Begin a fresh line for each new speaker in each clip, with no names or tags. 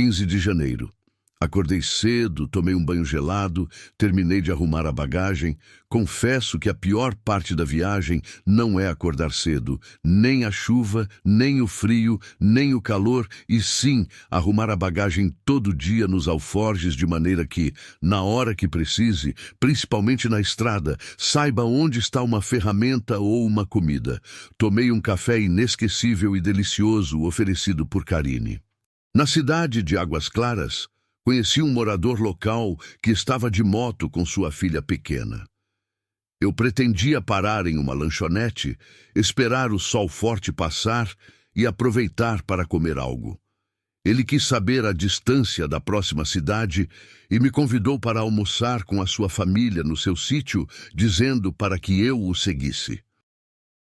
15 de janeiro. Acordei cedo, tomei um banho gelado, terminei de arrumar a bagagem. Confesso que a pior parte da viagem não é acordar cedo, nem a chuva, nem o frio, nem o calor, e sim arrumar a bagagem todo dia nos alforjes de maneira que, na hora que precise, principalmente na estrada, saiba onde está uma ferramenta ou uma comida. Tomei um café inesquecível e delicioso oferecido por Karine. Na cidade de Águas Claras, conheci um morador local que estava de moto com sua filha pequena. Eu pretendia parar em uma lanchonete, esperar o sol forte passar e aproveitar para comer algo. Ele quis saber a distância da próxima cidade e me convidou para almoçar com a sua família no seu sítio, dizendo para que eu o seguisse.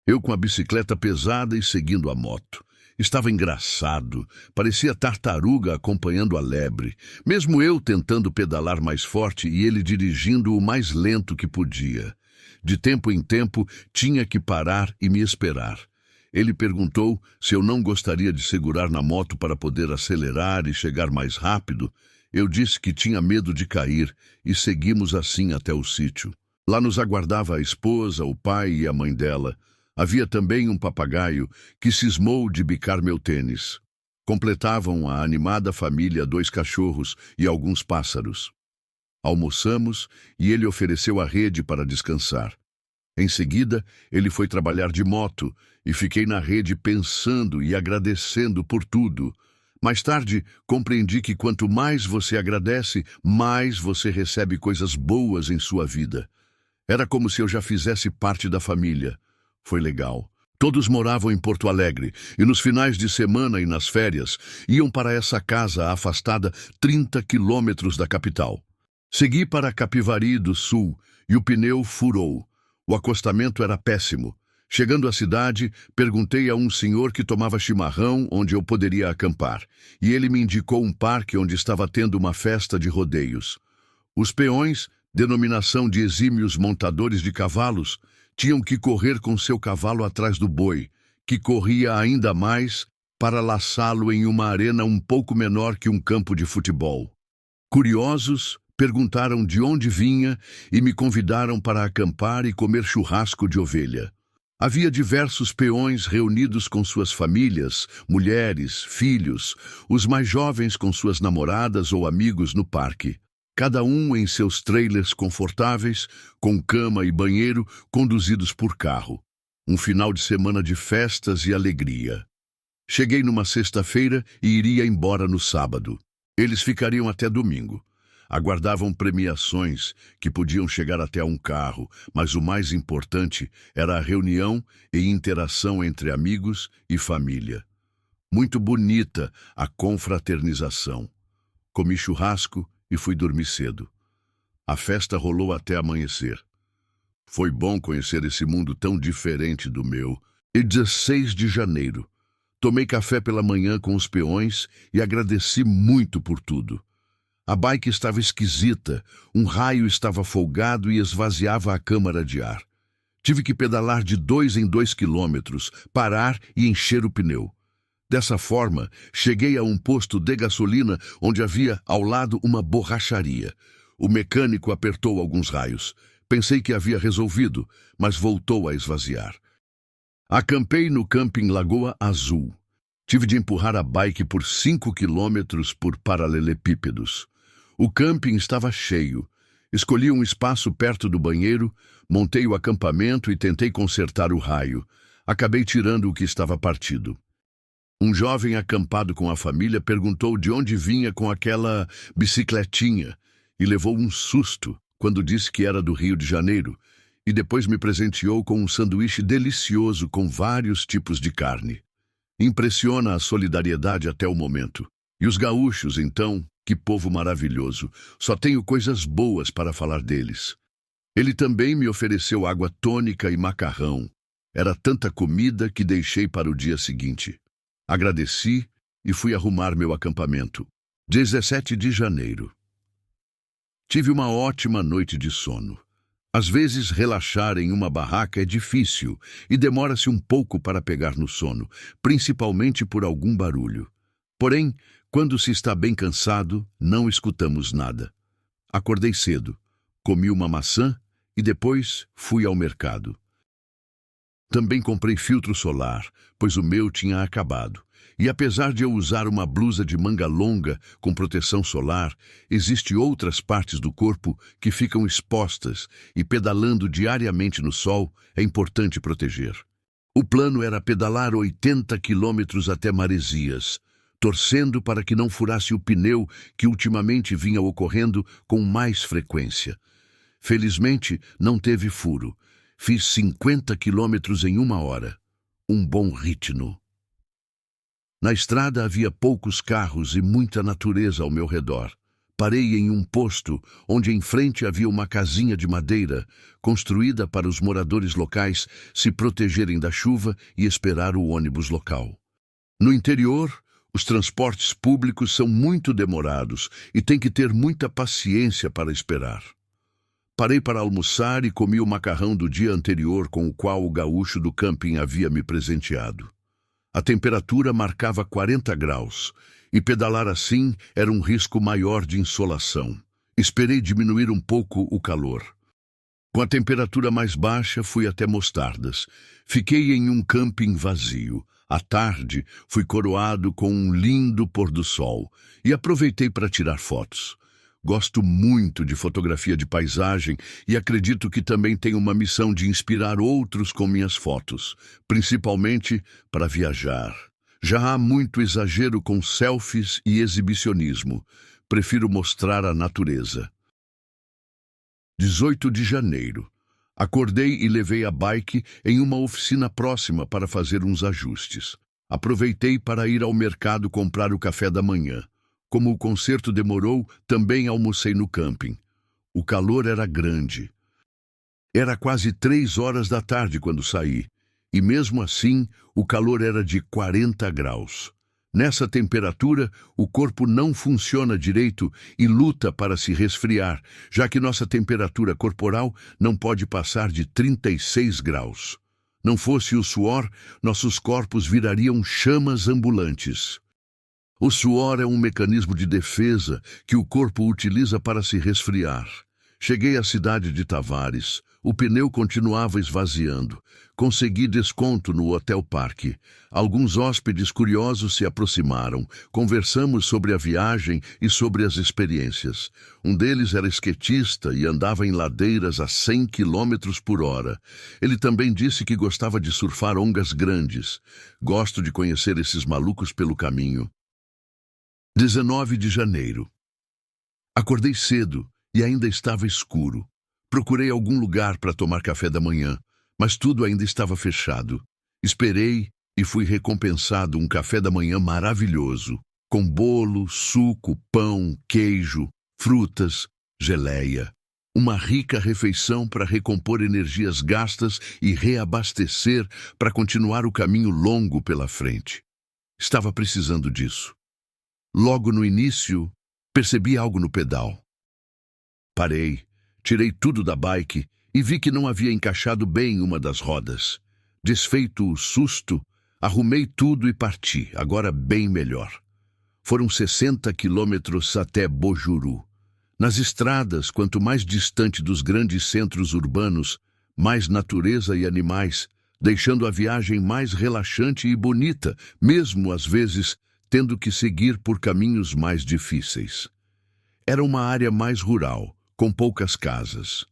Eu com a bicicleta pesada e seguindo a moto. Estava engraçado, parecia tartaruga acompanhando a lebre, mesmo eu tentando pedalar mais forte e ele dirigindo o mais lento que podia. De tempo em tempo, tinha que parar e me esperar. Ele perguntou se eu não gostaria de segurar na moto para poder acelerar e chegar mais rápido. Eu disse que tinha medo de cair e seguimos assim até o sítio. Lá nos aguardava a esposa, o pai e a mãe dela. Havia também um papagaio que cismou de bicar meu tênis. Completavam a animada família 2 cachorros e alguns pássaros. Almoçamos e ele ofereceu a rede para descansar. Em seguida, ele foi trabalhar de moto e fiquei na rede pensando e agradecendo por tudo. Mais tarde, compreendi que quanto mais você agradece, mais você recebe coisas boas em sua vida. Era como se eu já fizesse parte da família. Foi legal. Todos moravam em Porto Alegre e nos finais de semana e nas férias iam para essa casa afastada 30 quilômetros da capital. Segui para Capivari do Sul e o pneu furou. O acostamento era péssimo. Chegando à cidade, perguntei a um senhor que tomava chimarrão onde eu poderia acampar, e ele me indicou um parque onde estava tendo uma festa de rodeios. Os peões, denominação de exímios montadores de cavalos, tinham que correr com seu cavalo atrás do boi, que corria ainda mais para laçá-lo em uma arena um pouco menor que um campo de futebol. Curiosos, perguntaram de onde vinha e me convidaram para acampar e comer churrasco de ovelha. Havia diversos peões reunidos com suas famílias, mulheres, filhos, os mais jovens com suas namoradas ou amigos no parque. Cada um em seus trailers confortáveis, com cama e banheiro, conduzidos por carro. Um final de semana de festas e alegria. Cheguei numa sexta-feira e iria embora no sábado. Eles ficariam até domingo. Aguardavam premiações que podiam chegar até um carro, mas o mais importante era a reunião e interação entre amigos e família. Muito bonita a confraternização. Comi churrasco e fui dormir cedo. A festa rolou até amanhecer. Foi bom conhecer esse mundo tão diferente do meu. E 16 de janeiro. Tomei café pela manhã com os peões e agradeci muito por tudo. A bike estava esquisita, um raio estava folgado e esvaziava a câmara de ar. Tive que pedalar de 2 em 2 quilômetros, parar e encher o pneu. Dessa forma, cheguei a um posto de gasolina onde havia ao lado uma borracharia. O mecânico apertou alguns raios. Pensei que havia resolvido, mas voltou a esvaziar. Acampei no camping Lagoa Azul. Tive de empurrar a bike por 5 quilômetros por paralelepípedos. O camping estava cheio. Escolhi um espaço perto do banheiro, montei o acampamento e tentei consertar o raio. Acabei tirando o que estava partido. Um jovem acampado com a família perguntou de onde vinha com aquela bicicletinha e levou um susto quando disse que era do Rio de Janeiro e depois me presenteou com um sanduíche delicioso com vários tipos de carne. Impressiona a solidariedade até o momento. E os gaúchos, então, que povo maravilhoso. Só tenho coisas boas para falar deles. Ele também me ofereceu água tônica e macarrão. Era tanta comida que deixei para o dia seguinte. Agradeci e fui arrumar meu acampamento. 17 de janeiro. Tive uma ótima noite de sono. Às vezes, relaxar em uma barraca é difícil e demora-se um pouco para pegar no sono, principalmente por algum barulho. Porém, Quando se está bem cansado, não escutamos nada. Acordei cedo, comi uma maçã e depois fui ao mercado. Também comprei filtro solar, pois o meu tinha acabado. E apesar de eu usar uma blusa de manga longa com proteção solar, existem outras partes do corpo que ficam expostas e pedalando diariamente no sol é importante proteger. O plano era pedalar 80 quilômetros até Maresias, torcendo para que não furasse o pneu que ultimamente vinha ocorrendo com mais frequência. Felizmente, não teve furo. Fiz 50 quilômetros em 1 hora. Um bom ritmo. Na estrada havia poucos carros e muita natureza ao meu redor. Parei em um posto, onde em frente havia uma casinha de madeira, construída para os moradores locais se protegerem da chuva e esperar o ônibus local. No interior, os transportes públicos são muito demorados e tem que ter muita paciência para esperar. Parei para almoçar e comi o macarrão do dia anterior com o qual o gaúcho do camping havia me presenteado. A temperatura marcava 40 graus, e pedalar assim era um risco maior de insolação. Esperei diminuir um pouco o calor. Com a temperatura mais baixa, fui até Mostardas. Fiquei em um camping vazio. À tarde, fui coroado com um lindo pôr do sol e aproveitei para tirar fotos. Gosto muito de fotografia de paisagem e acredito que também tenho uma missão de inspirar outros com minhas fotos, principalmente para viajar. Já há muito exagero com selfies e exibicionismo. Prefiro mostrar a natureza. 18 de janeiro. Acordei e levei a bike em uma oficina próxima para fazer uns ajustes. Aproveitei para ir ao mercado comprar o café da manhã. Como o concerto demorou, também almocei no camping. O calor era grande. Era quase 3 horas da tarde quando saí, e mesmo assim o calor era de 40 graus. Nessa temperatura, o corpo não funciona direito e luta para se resfriar, já que nossa temperatura corporal não pode passar de 36 graus. Não fosse o suor, nossos corpos virariam chamas ambulantes. O suor é um mecanismo de defesa que o corpo utiliza para se resfriar. Cheguei à cidade de Tavares. O pneu continuava esvaziando. Consegui desconto no Hotel Parque. Alguns hóspedes curiosos se aproximaram. Conversamos sobre a viagem e sobre as experiências. Um deles era skatista e andava em ladeiras a 100 quilômetros por hora. Ele também disse que gostava de surfar ondas grandes. Gosto de conhecer esses malucos pelo caminho. 19 de janeiro. Acordei cedo e ainda estava escuro. Procurei algum lugar para tomar café da manhã, mas tudo ainda estava fechado. Esperei e fui recompensado um café da manhã maravilhoso, com bolo, suco, pão, queijo, frutas, geleia. Uma rica refeição para recompor energias gastas e reabastecer para continuar o caminho longo pela frente. Estava precisando disso. Logo no início, percebi algo no pedal. Parei, tirei tudo da bike e vi que não havia encaixado bem uma das rodas. Desfeito o susto, arrumei tudo e parti, agora bem melhor. Foram 60 quilômetros até Bojuru. Nas estradas, quanto mais distante dos grandes centros urbanos, mais natureza e animais, deixando a viagem mais relaxante e bonita, mesmo às vezes tendo que seguir por caminhos mais difíceis. Era uma área mais rural, com poucas casas.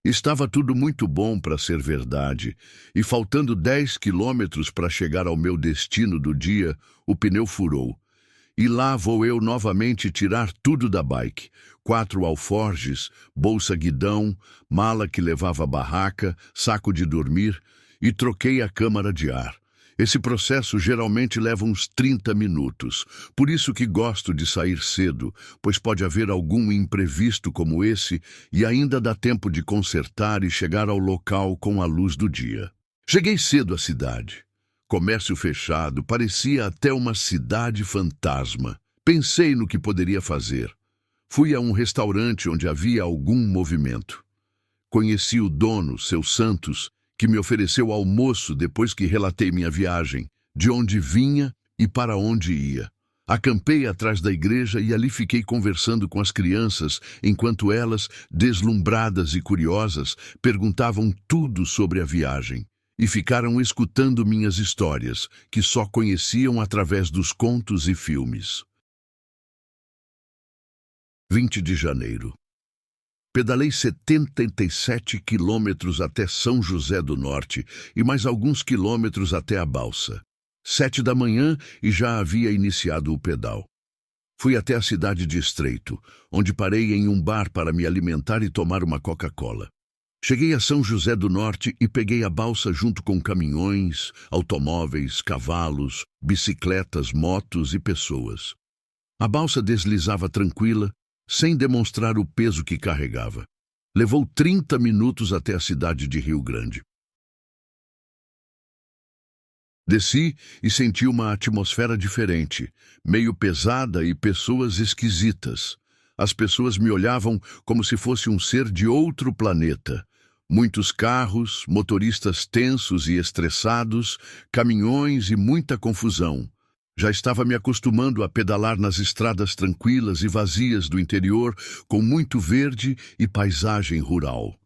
Estava tudo muito bom para ser verdade, e faltando 10 quilômetros para chegar ao meu destino do dia, o pneu furou. E lá vou eu novamente tirar tudo da bike. 4 alforjes, bolsa guidão, mala que levava barraca, saco de dormir, e troquei a câmara de ar. Esse processo geralmente leva uns 30 minutos, por isso que gosto de sair cedo, pois pode haver algum imprevisto como esse e ainda dá tempo de consertar e chegar ao local com a luz do dia. Cheguei cedo à cidade. Comércio fechado, parecia até uma cidade fantasma. Pensei no que poderia fazer. Fui a um restaurante onde havia algum movimento. Conheci o dono, seu Santos, que me ofereceu almoço depois que relatei minha viagem, de onde vinha e para onde ia. Acampei atrás da igreja e ali fiquei conversando com as crianças, enquanto elas, deslumbradas e curiosas, perguntavam tudo sobre a viagem. E ficaram escutando minhas histórias, que só conheciam através dos contos e filmes. 20 de janeiro. Pedalei 77 quilômetros até São José do Norte e mais alguns quilômetros até a balsa. 7 da manhã e já havia iniciado o pedal. Fui até a cidade de Estreito, onde parei em um bar para me alimentar e tomar uma Coca-Cola. Cheguei a São José do Norte e peguei a balsa junto com caminhões, automóveis, cavalos, bicicletas, motos e pessoas. A balsa deslizava tranquila, sem demonstrar o peso que carregava. Levou 30 minutos até a cidade de Rio Grande. Desci e senti uma atmosfera diferente, meio pesada e pessoas esquisitas. As pessoas me olhavam como se fosse um ser de outro planeta. Muitos carros, motoristas tensos e estressados, caminhões e muita confusão. Já estava me acostumando a pedalar nas estradas tranquilas e vazias do interior, com muito verde e paisagem rural.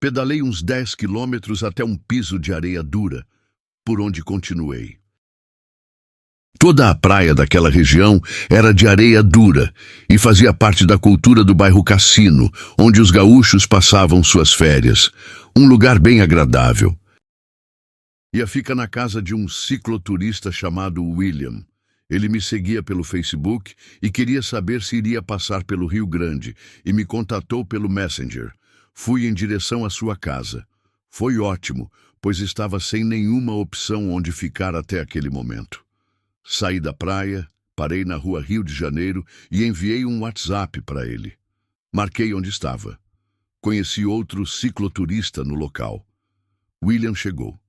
Pedalei uns 10 quilômetros até um piso de areia dura, por onde continuei. Toda a praia daquela região era de areia dura e fazia parte da cultura do bairro Cassino, onde os gaúchos passavam suas férias. Um lugar bem agradável. Ia ficar na casa de um cicloturista chamado William. Ele me seguia pelo Facebook e queria saber se iria passar pelo Rio Grande e me contatou pelo Messenger. Fui em direção à sua casa. Foi ótimo, pois estava sem nenhuma opção onde ficar até aquele momento. Saí da praia, parei na rua Rio de Janeiro e enviei um WhatsApp para ele. Marquei onde estava. Conheci outro cicloturista no local. William chegou.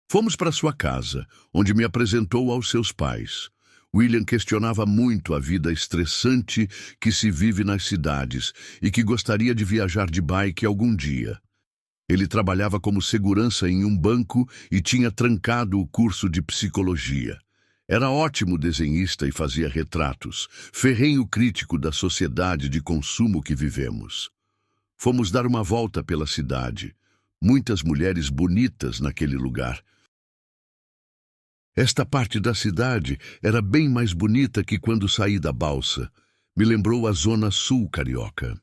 Fomos para sua casa, onde me apresentou aos seus pais. William questionava muito a vida estressante que se vive nas cidades e que gostaria de viajar de bike algum dia. Ele trabalhava como segurança em um banco e tinha trancado o curso de psicologia. Era ótimo desenhista e fazia retratos, ferrenho crítico da sociedade de consumo que vivemos. Fomos dar uma volta pela cidade. Muitas mulheres bonitas naquele lugar. Esta parte da cidade era bem mais bonita que quando saí da balsa. Me lembrou a zona sul carioca.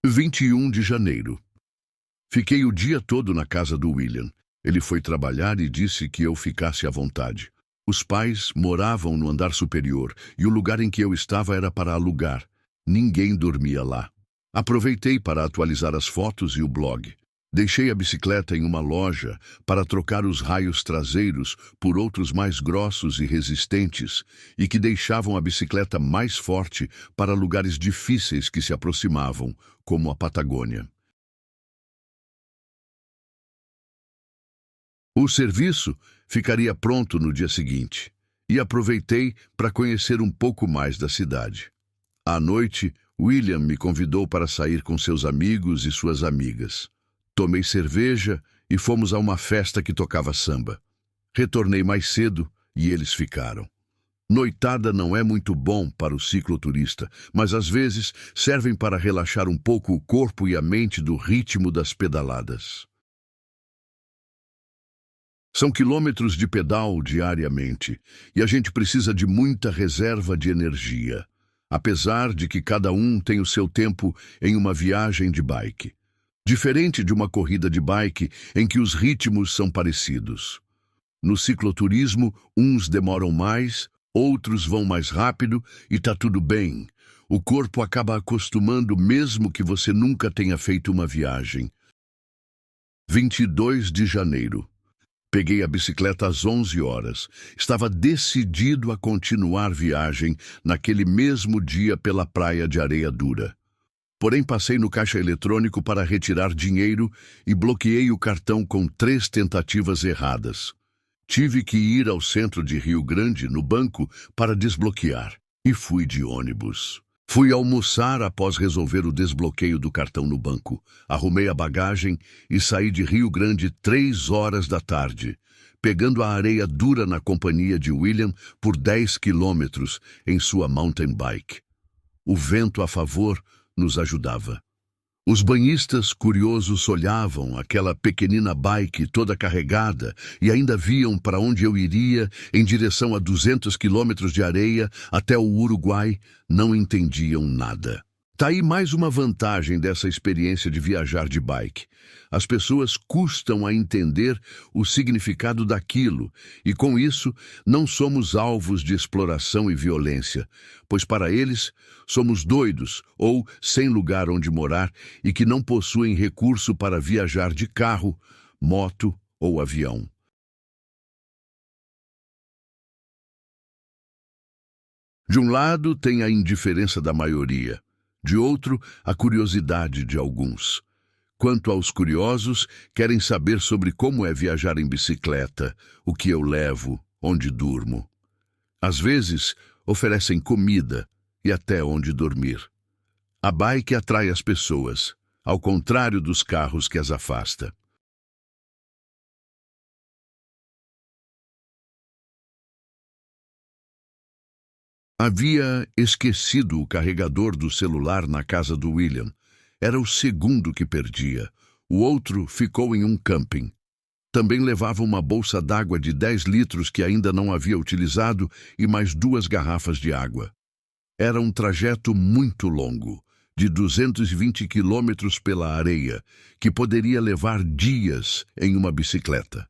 21 de janeiro. Fiquei o dia todo na casa do William. Ele foi trabalhar e disse que eu ficasse à vontade. Os pais moravam no andar superior e o lugar em que eu estava era para alugar. Ninguém dormia lá. Aproveitei para atualizar as fotos e o blog. Deixei a bicicleta em uma loja para trocar os raios traseiros por outros mais grossos e resistentes e que deixavam a bicicleta mais forte para lugares difíceis que se aproximavam, como a Patagônia. O serviço ficaria pronto no dia seguinte e aproveitei para conhecer um pouco mais da cidade. À noite, William me convidou para sair com seus amigos e suas amigas. Tomei cerveja e fomos a uma festa que tocava samba. Retornei mais cedo e eles ficaram. Noitada não é muito bom para o cicloturista, mas às vezes servem para relaxar um pouco o corpo e a mente do ritmo das pedaladas. São quilômetros de pedal diariamente e a gente precisa de muita reserva de energia, apesar de que cada um tem o seu tempo em uma viagem de bike. Diferente de uma corrida de bike em que os ritmos são parecidos. No cicloturismo, uns demoram mais, outros vão mais rápido e tá tudo bem. O corpo acaba acostumando mesmo que você nunca tenha feito uma viagem. 22 de janeiro. Peguei a bicicleta às 11 horas. Estava decidido a continuar viagem naquele mesmo dia pela praia de areia dura. Porém, passei no caixa eletrônico para retirar dinheiro e bloqueei o cartão com 3 tentativas erradas. Tive que ir ao centro de Rio Grande, no banco, para desbloquear, e fui de ônibus. Fui almoçar após resolver o desbloqueio do cartão no banco. Arrumei a bagagem e saí de Rio Grande 3 horas da tarde, pegando a areia dura na companhia de William por 10 quilômetros em sua mountain bike. O vento a favor nos ajudava. Os banhistas curiosos olhavam aquela pequenina bike toda carregada e ainda viam para onde eu iria em direção a 200 quilômetros de areia até o Uruguai. Não entendiam nada. Tá aí mais uma vantagem dessa experiência de viajar de bike. As pessoas custam a entender o significado daquilo e, com isso, não somos alvos de exploração e violência, pois para eles somos doidos ou sem lugar onde morar e que não possuem recurso para viajar de carro, moto ou avião. De um lado, tem a indiferença da maioria. De outro, a curiosidade de alguns. Quanto aos curiosos, querem saber sobre como é viajar em bicicleta, o que eu levo, onde durmo. Às vezes, oferecem comida e até onde dormir. A bike atrai as pessoas, ao contrário dos carros que as afasta. Havia esquecido o carregador do celular na casa do William. Era o segundo que perdia. O outro ficou em um camping. Também levava uma bolsa d'água de 10 litros que ainda não havia utilizado e mais 2 garrafas de água. Era um trajeto muito longo, de 220 quilômetros pela areia, que poderia levar dias em uma bicicleta.